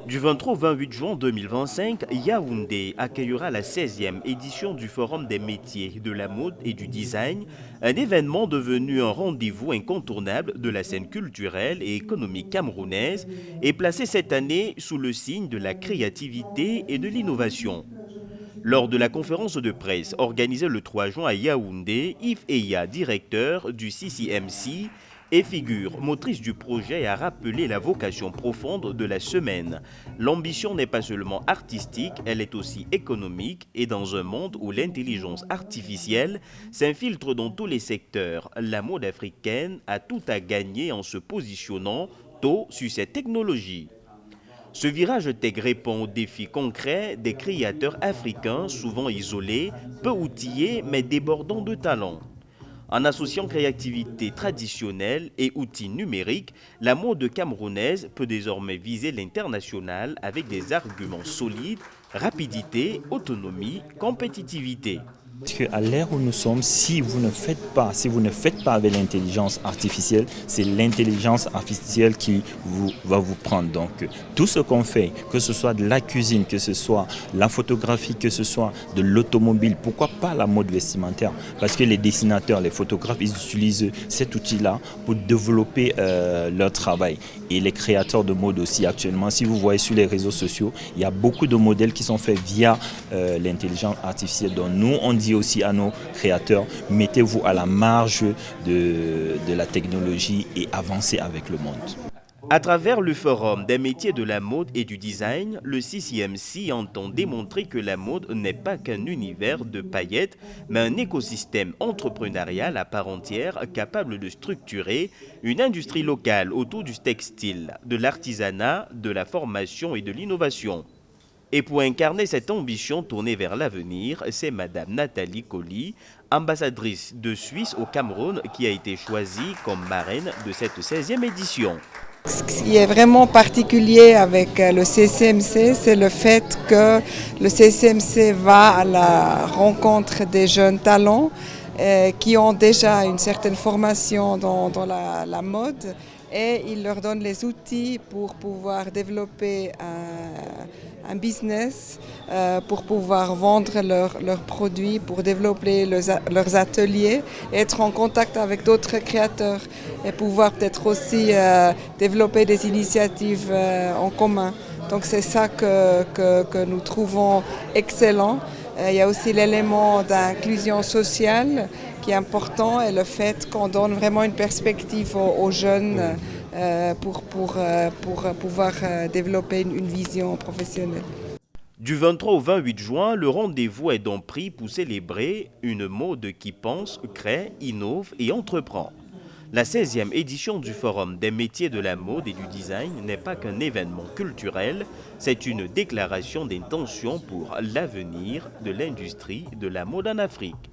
Du 23 au 28 juin 2025, Yaoundé accueillera la 16e édition du Forum des métiers de la mode et du design, un événement devenu un rendez-vous incontournable de la scène culturelle et économique camerounaise et placé cette année sous le signe de la créativité et de l'innovation. Lors de la conférence de presse organisée le 3 juin à Yaoundé, Yves Eya, directeur du CCMC et figure motrice du projet, a rappelé la vocation profonde de la semaine. L'ambition n'est pas seulement artistique, elle est aussi économique, et dans un monde où l'intelligence artificielle s'infiltre dans tous les secteurs, la mode africaine a tout à gagner en se positionnant tôt sur ces technologies. Ce virage tech répond aux défis concrets des créateurs africains, souvent isolés, peu outillés mais débordant de talent. En associant créativité traditionnelle et outils numériques, la mode camerounaise peut désormais viser l'international avec des arguments solides, rapidité, autonomie, compétitivité. Parce qu'à l'ère où nous sommes, si vous ne faites pas avec l'intelligence artificielle, c'est l'intelligence artificielle qui va vous prendre. Donc, tout ce qu'on fait, que ce soit de la cuisine, que ce soit la photographie, que ce soit de l'automobile, pourquoi pas la mode vestimentaire? Parce que les dessinateurs, les photographes, ils utilisent cet outil-là pour développer leur travail. Et les créateurs de mode aussi actuellement, si vous voyez sur les réseaux sociaux, il y a beaucoup de modèles qui sont faits via l'intelligence artificielle. Donc nous, on dit aussi à nos créateurs, mettez-vous à la marge de la technologie et avancez avec le monde. À travers le Forum des métiers de la mode et du design, le CCMC entend démontrer que la mode n'est pas qu'un univers de paillettes, mais un écosystème entrepreneurial à part entière capable de structurer une industrie locale autour du textile, de l'artisanat, de la formation et de l'innovation. Et pour incarner cette ambition tournée vers l'avenir, c'est Madame Nathalie Colli, ambassadrice de Suisse au Cameroun, qui a été choisie comme marraine de cette 16e édition. Ce qui est vraiment particulier avec le CCMC, c'est le fait que le CCMC va à la rencontre des jeunes talents qui ont déjà une certaine formation dans la mode, et il leur donne les outils pour pouvoir développer un business, pour pouvoir vendre leurs produits, pour développer leurs ateliers, être en contact avec d'autres créateurs et pouvoir peut-être aussi développer des initiatives en commun. Donc c'est ça que nous trouvons excellent. Il y a aussi l'élément d'inclusion sociale qui est important, et le fait qu'on donne vraiment une perspective aux jeunes pour pouvoir développer une vision professionnelle. Du 23 au 28 juin, le rendez-vous est donc pris pour célébrer une mode qui pense, crée, innove et entreprend. La 16e édition du Forum des métiers de la mode et du design n'est pas qu'un événement culturel, c'est une déclaration d'intention pour l'avenir de l'industrie de la mode en Afrique.